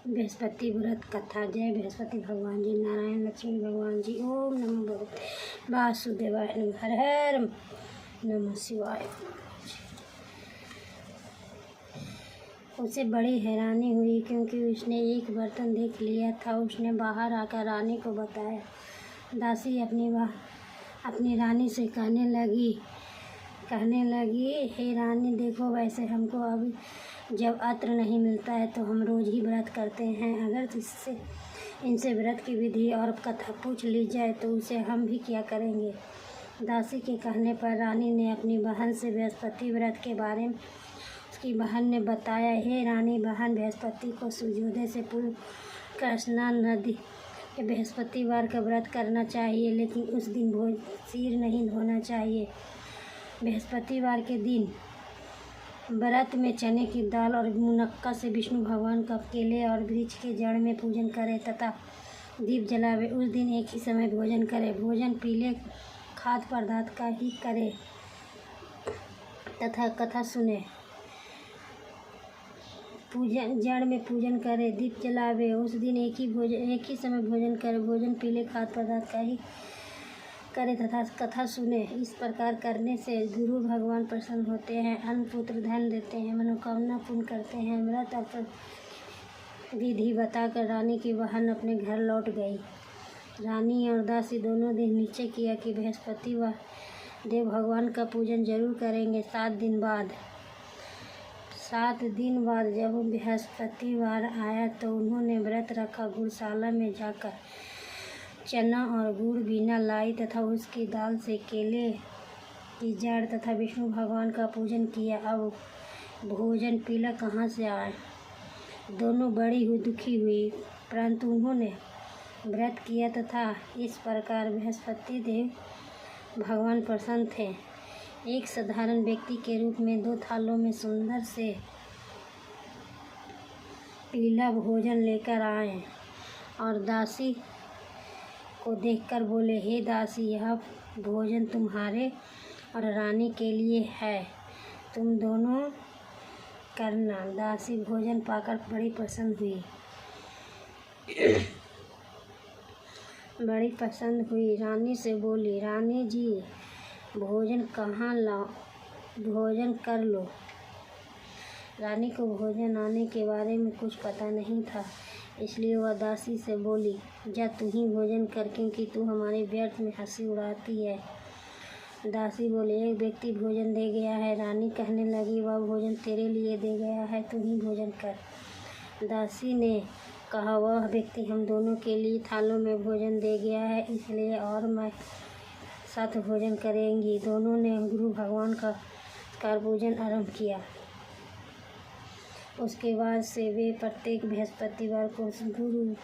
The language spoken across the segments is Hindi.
बृहस्पति व्रत कथा। जय बृहस्पति भगवान जी, नारायण लक्ष्मी भगवान जी। ओम नमो भगवते वासुदेवाय नमः। हर हर नमः शिवाय। उसे बड़ी हैरानी हुई क्योंकि उसने एक बर्तन देख लिया था। उसने बाहर आकर रानी को बताया। दासी अपनी रानी से कहने लगी, हे रानी, देखो, वैसे हमको अब जब अत्र नहीं मिलता है तो हम रोज़ ही व्रत करते हैं। अगर इनसे व्रत की विधि और कथा पूछ ली जाए तो उसे हम भी क्या करेंगे। दासी के कहने पर रानी ने अपनी बहन से बृहस्पति व्रत के बारे में उसकी बहन ने बताया। हे रानी बहन, बृहस्पति को सूर्योदय से पूर्व कर स्नान नदी के बृहस्पतिवार का व्रत करना चाहिए, लेकिन उस दिन सिर नहीं धोना चाहिए। बृहस्पतिवार के दिन व्रत में चने की दाल और मुनक्का से विष्णु भगवान का केले और वृक्ष के जड़ में पूजन करें तथा दीप जलावे। उस दिन एक ही समय भोजन करें। भोजन पीले खाद्य पदार्थ का ही करें तथा कथा सुने। जड़ में पूजन करे, दीप जलावे। उस दिन एक ही समय भोजन करे। भोजन पीले खाद्य पदार्थ का ही करे तथा कथा सुने। इस प्रकार करने से गुरु भगवान प्रसन्न होते हैं, अन्न पुत्र धन देते हैं, मनोकामना पूर्ण करते हैं। व्रत और विधि बताकर रानी की बहन अपने घर लौट गई। रानी और दासी दोनों दिन निश्चय किया कि बृहस्पतिवार देव भगवान का पूजन जरूर करेंगे। 7 दिन बाद जब बृहस्पतिवार आया तो उन्होंने व्रत रखा। गुड़शाला में जाकर चना और गुड़ बीना लाई तथा उसकी दाल से केले की जड़ तथा विष्णु भगवान का पूजन किया। अब भोजन पीला कहाँ से आए। दोनों बड़ी दुखी हुई, परंतु उन्होंने व्रत किया तथा इस प्रकार बृहस्पति देव भगवान प्रसन्न थे। एक साधारण व्यक्ति के रूप में 2 थालों में सुंदर से पीला भोजन लेकर आए और दासी को देखकर बोले, हे दासी, यह भोजन तुम्हारे और रानी के लिए है, तुम दोनों करना। दासी भोजन पाकर बड़ी पसंद हुई। रानी से बोली, रानी जी, भोजन कर लो। रानी को भोजन आने के बारे में कुछ पता नहीं था, इसलिए वह दासी से बोली, जा तू ही भोजन कर, क्योंकि तू हमारे व्यर्थ में हंसी उड़ाती है। दासी बोले, एक व्यक्ति भोजन दे गया है। रानी कहने लगी, वह भोजन तेरे लिए दे गया है, तू ही भोजन कर। दासी ने कहा, वह व्यक्ति हम दोनों के लिए थालों में भोजन दे गया है, इसलिए और मैं साथ भोजन करेंगी। दोनों ने गुरु भगवान का पूजन आरंभ किया। उसके बाद से वे प्रत्येक बृहस्पतिवार को गुरु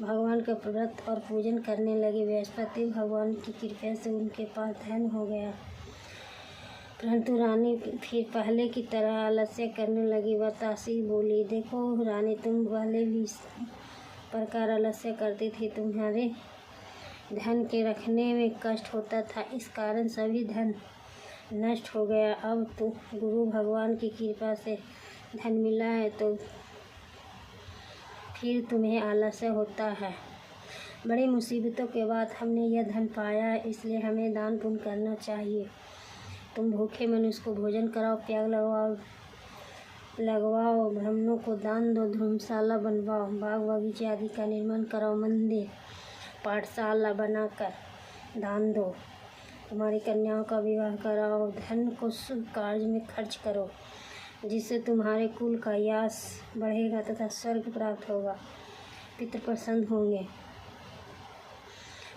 भगवान का व्रत और पूजन करने लगे। बृहस्पति भगवान की कृपा से उनके पास धन हो गया, परंतु रानी फिर पहले की तरह आलस्य करने लगी। वह दासी बोली, देखो रानी, तुम पहले भी इस प्रकार आलस्य करती थी। तुम्हारे धन के रखने में कष्ट होता था, इस कारण सभी धन नष्ट हो गया। अब तो गुरु भगवान की कृपा से धन मिला है तो फिर तुम्हें आलस्य होता है। बड़ी मुसीबतों के बाद हमने यह धन पाया है, इसलिए हमें दान पुण्य करना चाहिए। तुम भूखे मनुष्य को भोजन कराओ, प्याग लगवाओ, ब्राह्मणों को दान दो, धर्मशाला बनवाओ, बाग बगीचे आदि का निर्माण कराओ, मंदिर पाठशाला बनाकर दान दो, तुम्हारी कन्याओं का विवाह कराओ, धन को शुभ कार्य में खर्च करो, जिससे तुम्हारे कुल का यश बढ़ेगा तथा स्वर्ग प्राप्त होगा, पितृ प्रसन्न होंगे।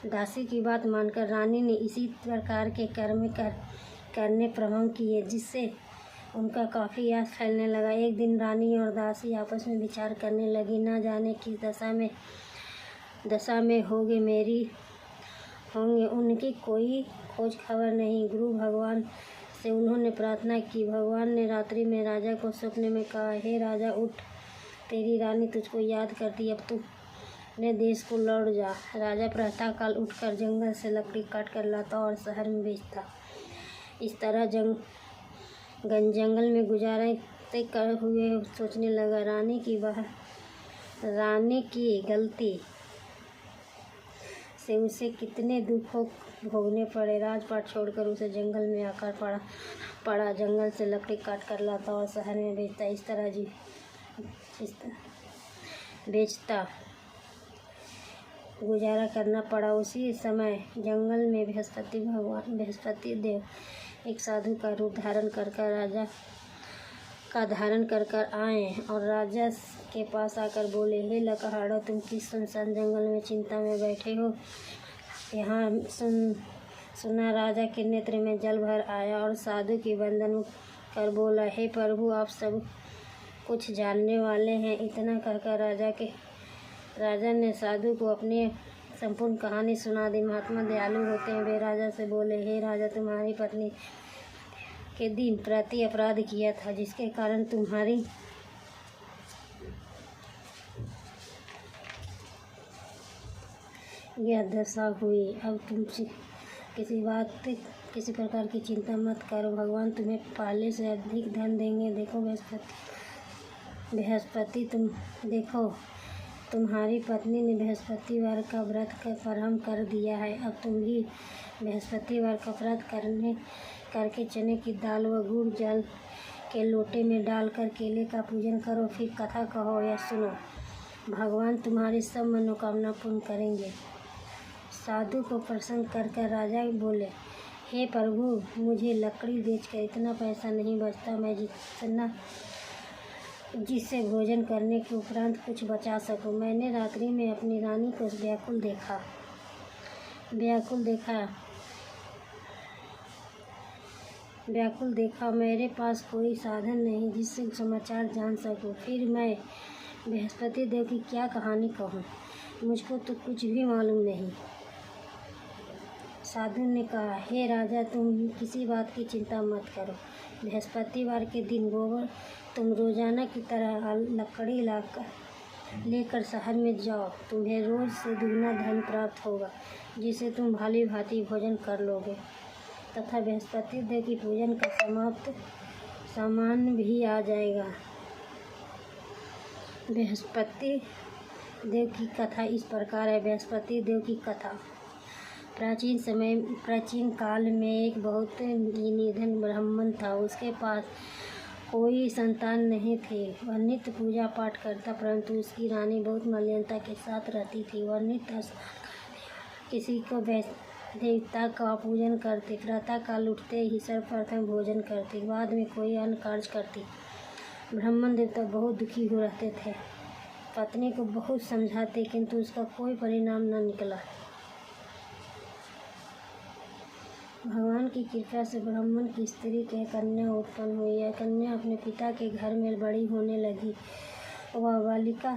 दासी की बात मानकर रानी ने इसी प्रकार के कर्म करने प्रारंभ किए, जिससे उनका काफ़ी यश फैलने लगा। एक दिन रानी और दासी आपस में विचार करने लगी, न जाने किस दशा में होंगे, उनकी कोई खोज खबर नहीं। गुरु भगवान से उन्होंने प्रार्थना की। भगवान ने रात्रि में राजा को सपने में कहा, हे राजा, उठ, तेरी रानी तुझको याद करती, अब तू अपने देश को लौट जा। राजा प्रातःकाल उठकर जंगल से लकड़ी काट कर लाता और शहर में बेचता। इस तरह जंगल में गुजारे हुए सोचने लगा, रानी की रानी की गलती से उसे कितने दुखों भोगने पड़े। राजपाट छोड़कर उसे जंगल में आकर पड़ा। जंगल से लकड़ी काट कर लाता और शहर में बेचता। इस तरह बेचता गुजारा करना पड़ा। उसी समय जंगल में बृहस्पति देव एक साधु का रूप धारण कर आए और राजा के पास आकर बोले, हे लकड़हारों, तुम किस सुनसान जंगल में चिंता में बैठे हो? यहाँ सुना राजा के नेत्र में जल भर आया और साधु की वंदन कर बोला, हे प्रभु, आप सब कुछ जानने वाले हैं। इतना कहकर राजा ने साधु को अपनी संपूर्ण कहानी सुना दी। महात्मा दयालु होते हैं। वे राजा से बोले, हे राजा, तुम्हारी पत्नी के दिन प्रति अपराध किया था, जिसके कारण तुम्हारी यह दशा हुई। अब तुम किसी प्रकार की चिंता मत करो, भगवान तुम्हें पहले से अधिक धन देंगे। देखो बृहस्पति देखो, तुम्हारी पत्नी ने बृहस्पतिवार का व्रत प्रारंभ कर दिया है। अब तुम भी बृहस्पतिवार का व्रत करके चने की दाल व गुड़ जल के लोटे में डालकर केले का पूजन करो। फिर कथा कहो या सुनो, भगवान तुम्हारी सब मनोकामना पूर्ण करेंगे। साधु को प्रसन्न कर राजा बोले, हे प्रभु, मुझे लकड़ी बेचकर इतना पैसा नहीं बचता मैं जिससे भोजन करने के उपरांत कुछ बचा सकूं। मैंने रात्रि में अपनी रानी को व्याकुल देखा। मेरे पास कोई साधन नहीं जिससे समाचार जान सकूं। फिर मैं बृहस्पति देव की क्या कहानी कहूँ? मुझको तो कुछ भी मालूम नहीं। साधु ने कहा, हे राजा, तुम किसी बात की चिंता मत करो। बृहस्पतिवार के दिन तुम रोजाना की तरह लकड़ी लेकर शहर में जाओ। तुम्हें रोज से दुगना धन प्राप्त होगा, जिसे तुम भाली भांति भोजन कर लोगे तथा बृहस्पति देव की पूजन का सामान भी आ जाएगा। बृहस्पति देव की कथा इस प्रकार है। बृहस्पति देव की कथा। प्राचीन काल में एक बहुत निधन ब्राह्मण था। उसके पास कोई संतान नहीं थे। वह नित्य पूजा पाठ करता, परंतु उसकी रानी बहुत मलिनता के साथ रहती थी। वह नित्य किसी को देवता का पूजन करती, प्रातः काल उठते ही सर्वप्रथम भोजन करती, बाद में कोई अन्य कार्य करती। ब्राह्मण देवता बहुत दुखी हो रहते थे। पत्नी को बहुत समझाते, किंतु उसका कोई परिणाम न निकला। भगवान की कृपा से ब्राह्मण की स्त्री के कन्या उत्पन्न हुई। यह कन्या अपने पिता के घर में बड़ी होने लगी। वह बालिका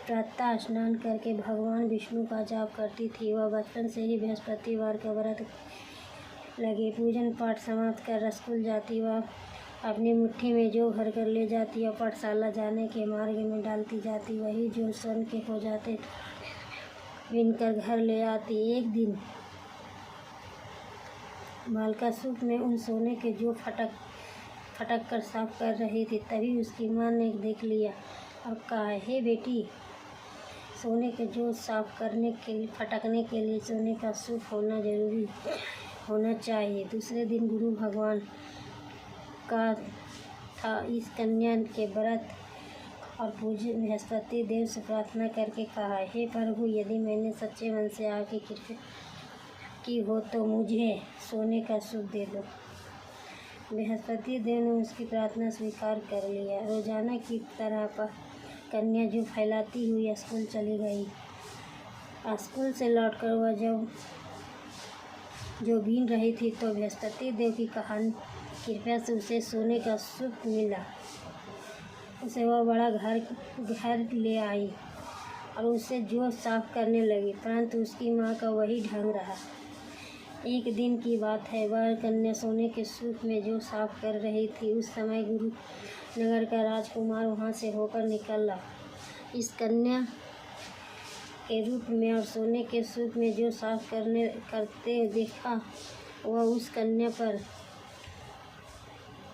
प्रातः स्नान करके भगवान विष्णु का जाप करती थी। वह बचपन से ही बृहस्पतिवार का व्रत लगी। पूजन पाठ समाप्त कर स्कूल जाती। वह अपनी मुट्ठी में जो भर कर ले जाती और पाठशाला जाने के मार्ग में डालती जाती, वही जो स्वर्ण के हो जाते बीनकर घर ले आती। एक दिन बालिका सूप में उन सोने के जो फटक कर साफ कर रही थी, तभी उसकी माँ ने देख लिया और कहा, हे बेटी, सोने के जो साफ फटकने के लिए सोने का सूप होना चाहिए। दूसरे दिन गुरु भगवान का था। इस कन्या के व्रत और पूज्य बृहस्पति देव से प्रार्थना करके कहा, हे प्रभु, यदि मैंने सच्चे मन से आपकी कृपा की हो तो मुझे सोने का सूप दे दो। बृहस्पति देव ने उसकी प्रार्थना स्वीकार कर लिया। रोजाना की तरह पर कन्या जो फैलाती हुई स्कूल चली गई। स्कूल से लौटकर वह जो बीन रही थी, तो बृहस्पति देव की कृपा से उसे सोने का सूप मिला। उसे वह बड़ा घर ले आई और उसे जो साफ करने लगी, परंतु उसकी माँ का वही ढंग रहा। एक दिन की बात है। वह कन्या सोने के सूप में जो साफ कर रही थी। उस समय गुरु नगर का राजकुमार वहां से होकर निकला। इस कन्या के रूप में और सोने के सूप में जो साफ करते देखा, वह उस कन्या पर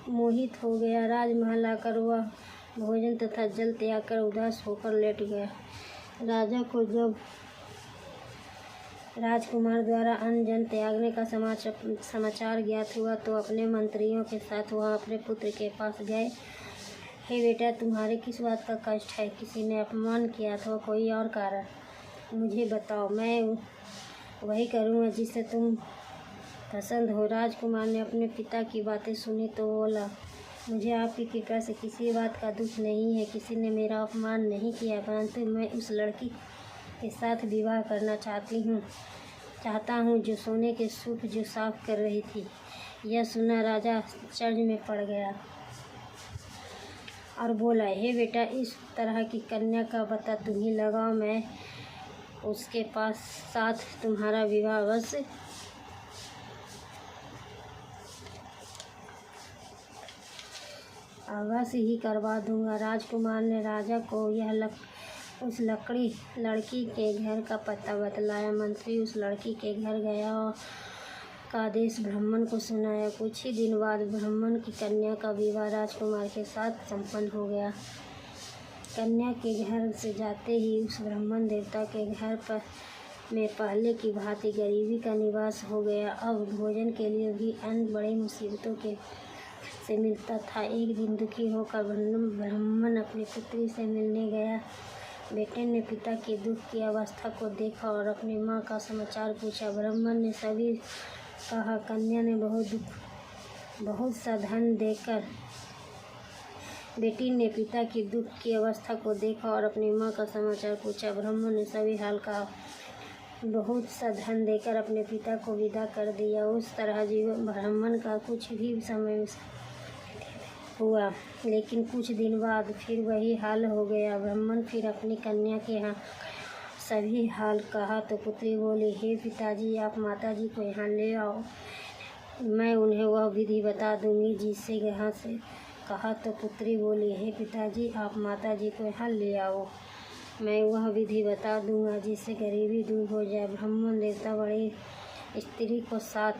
मोहित हो गया। राजमहल आकर वह भोजन तथा जल त्याग कर उदास होकर लेट गया। राजा को जब राजकुमार द्वारा अन्न जल त्यागने का समाचार ज्ञात हुआ तो अपने मंत्रियों के साथ वह अपने पुत्र के पास गए। हे बेटा, तुम्हारे किस बात का कष्ट है? किसी ने अपमान किया अथवा कोई और कारण? मुझे बताओ, मैं वही करूँगा जिससे तुम पसंद हो। राजकुमार ने अपने पिता की बातें सुनी तो बोला, मुझे आपकी कृपा से किसी बात का दुख नहीं है। किसी ने मेरा अपमान नहीं किया, परंतु मैं उस लड़की के साथ विवाह करना चाहता हूँ जो सोने के सूप जो साफ कर रही थी। यह सुना राजा आश्चर्य में पड़ गया और बोला, हे बेटा, इस तरह की कन्या का पता तुम ही लगाओ। मैं उसके साथ तुम्हारा विवाह अवश्य ही करवा दूंगा। राजकुमार ने राजा को उस लड़की के घर का पता बतलाया। मंत्री उस लड़की के घर गया और का आदेश ब्राह्मण को सुनाया। कुछ ही दिन बाद ब्राह्मण की कन्या का विवाह राजकुमार के साथ संपन्न हो गया। कन्या के घर से जाते ही उस ब्राह्मण देवता के घर में पहले की भांति गरीबी का निवास हो गया। अब भोजन के लिए भी अन्न बड़ी मुसीबतों से मिलता था। एक दिन दुखी होकर ब्राह्मण अपनी पुत्री से मिलने गया। बेटे ने पिता के दुख की अवस्था को देखा और अपनी माँ का समाचार पूछा। ब्राह्मण ने सभी कहा। कन्या ने बहुत सा धन देकर बेटी ने पिता की दुख की अवस्था को देखा और अपनी माँ का समाचार पूछा। ब्राह्मण ने सभी हाल कहा, बहुत सा धन देकर अपने पिता को विदा कर दिया। उस तरह जीवन ब्राह्मण का कुछ भी समय हुआ, लेकिन कुछ दिन बाद फिर वही हाल हो गया। ब्राह्मण फिर अपनी कन्या के यहाँ सभी हाल कहा तो पुत्री बोली, हे पिताजी, आप माताजी को यहाँ ले आओ, मैं उन्हें वह विधि बता दूंगी जिससे यहाँ से कहा तो पुत्री बोली, हे पिताजी, आप माताजी को यहाँ ले आओ, मैं वह विधि बता दूंगा जिससे गरीबी दूर हो जाए। ब्राह्मण देवता बड़ी स्त्री को साथ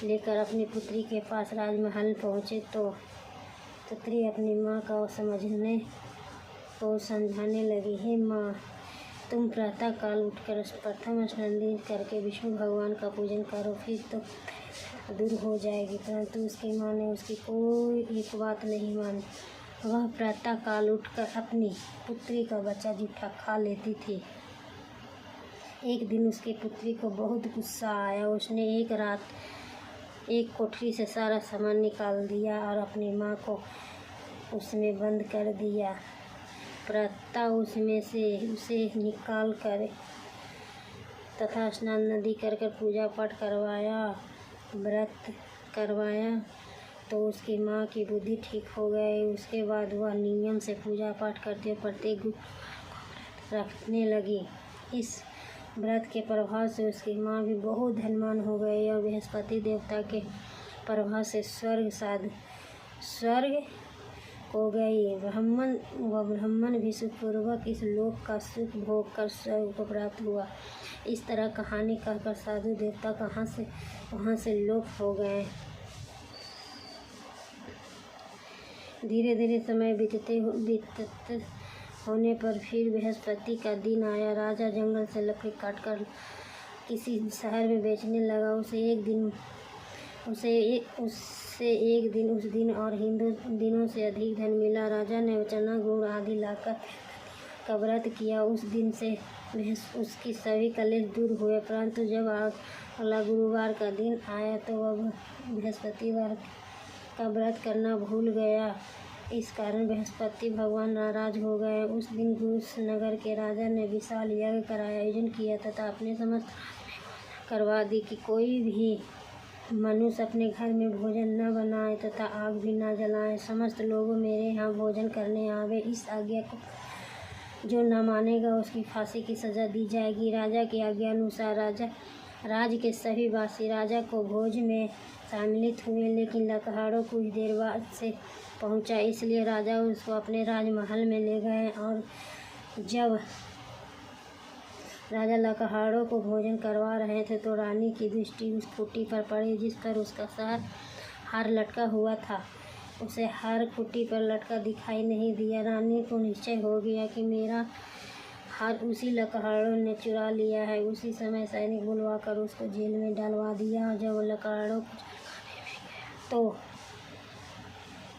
लेकर अपनी पुत्री के पास राजमहल पहुँचे तो पुत्री अपनी माँ का समझाने लगी, हे माँ, तुम प्रातः काल उठकर प्रथम स्नान करके विष्णु भगवान का पूजन करो, फिर तो दूर हो जाएगी। परंतु उसकी माँ ने उसकी कोई एक बात नहीं मानी। वह प्रातः काल उठकर अपनी पुत्री का बच्चा जूठा खा लेती थी। एक दिन उसकी पुत्री को बहुत गुस्सा आया। उसने एक रात एक कोठरी से सारा सामान निकाल दिया और अपनी माँ को उसमें बंद कर दिया। प्रातः उसमें से उसे निकाल कर तथा स्नान नदी कर पूजा पाठ करवाया, व्रत करवाया तो उसकी माँ की बुद्धि ठीक हो गई। उसके बाद वह नियम से पूजा पाठ करते प्रत्येक रखने लगी। इस व्रत के प्रभाव से उसकी माँ भी बहुत धनवान हो गई और बृहस्पति देवता के प्रभाव से स्वर्ग हो गई। ब्राह्मण भी सुखपूर्वक इस लोक का सुख भोग कर स्वर्ग को प्राप्त हुआ। इस तरह कहानी कहकर साधु देवता वहाँ से लोप हो गए। धीरे धीरे समय बीतते होने पर फिर बृहस्पति का दिन आया। राजा जंगल से लकड़ी काटकर किसी शहर में बेचने लगा। उससे एक दिन उस दिन और हिंदू दिनों से अधिक धन मिला। राजा ने चना गुड़ आदि लाकर का व्रत किया। उस दिन से उसकी सभी कलेश दूर हुए। परंतु जब अगला गुरुवार का दिन आया तो वह बृहस्पतिवार का व्रत करना भूल गया। इस कारण बृहस्पति भगवान नाराज हो गए। उस दिन घूस नगर के राजा ने विशाल यज्ञ का आयोजन किया तथा अपने समस्त करवा दी कि कोई भी मनुष्य अपने घर में भोजन न बनाए तथा आग भी न जलाए। समस्त लोगों मेरे यहाँ भोजन करने आवे। इस आज्ञा को जो न मानेगा उसकी फांसी की सजा दी जाएगी। राजा की आज्ञा अनुसार राज्य के सभी वासी राजा को भोज में सम्मिलित हुए, लेकिन लकहाड़ों कुछ देर बाद से पहुंचा, इसलिए राजा उसको अपने राजमहल में ले गए। और जब राजा लकहाड़ों को भोजन करवा रहे थे तो रानी की दृष्टि उस खूंटी पर पड़ी जिस पर उसका हार लटका हुआ था। उसे हार कुटी पर लटका दिखाई नहीं दिया। रानी को निश्चय हो गया कि मेरा हार उसी लकड़हारों ने चुरा लिया है। उसी समय सैनिक बुलवाकर उसको जेल में डालवा दिया। जब लकड़हारों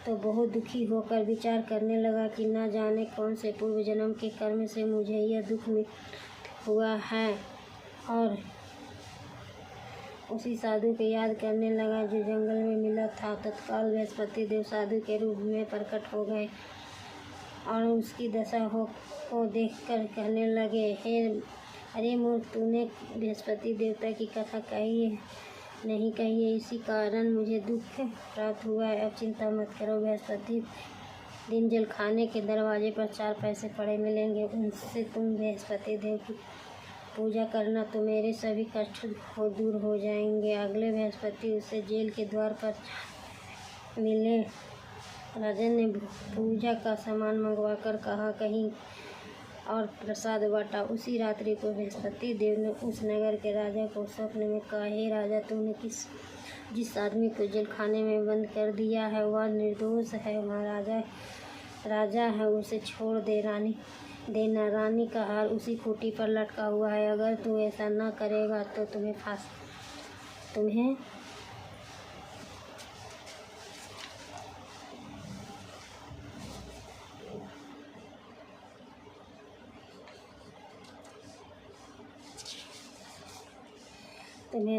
तो बहुत दुखी होकर विचार करने लगा कि न जाने कौन से पूर्व जन्म के कर्म से मुझे यह दुख हुआ है, और उसी साधु को याद करने लगा जो जंगल में मिला था। तत्काल बृहस्पति देव साधु के रूप में प्रकट हो गए और उसकी दशा को देखकर कहने लगे, अरे मूर्ख, तूने बृहस्पति देवता की कथा नहीं कही है, इसी कारण मुझे दुख प्राप्त हुआ है। अब चिंता मत करो, बृहस्पति दिन जलखाने के दरवाजे पर 4 पैसे पड़े मिलेंगे, उनसे तुम बृहस्पति देव की पूजा करना तो मेरे सभी कष्ट दूर हो जाएंगे। अगले बृहस्पति उसे जेल के द्वार पर मिले। राजन ने पूजा का सामान मंगवाकर कहा कहीं और प्रसाद बांटा। उसी रात्रि को बृहस्पति देव ने उस नगर के राजा को स्वप्न में कहा, हे राजा, तुमने जिस आदमी को जेलखाने में बंद कर दिया है वह निर्दोष है, वहाँ राजा है, उसे छोड़ देना। रानी का हार उसी खूंटी पर लटका हुआ है। अगर तू ऐसा न करेगा तो तुम्हें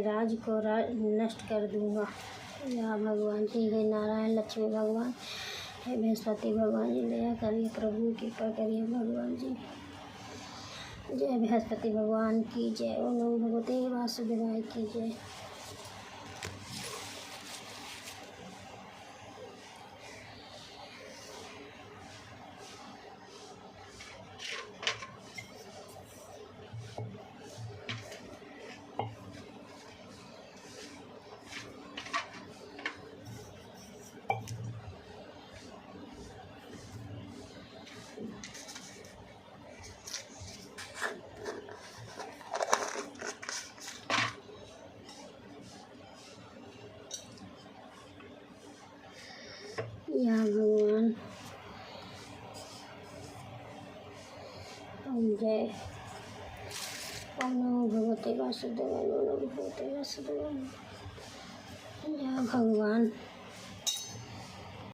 राज को नष्ट कर दूंगा। या भगवान जी, हे नारायण लक्ष्मी भगवान, हे बृहस्पति भगवान जी, दया करिए, प्रभु कृपा करिए भगवान जी। जय बृहस्पति भगवान की जय। ओम नमो भगवते वासुदेवाय की जय। या भगवान, जय। ओम नमो भगवते वासुदेवाय, ओम नमो भगवते वासुदेवाय। या भगवान।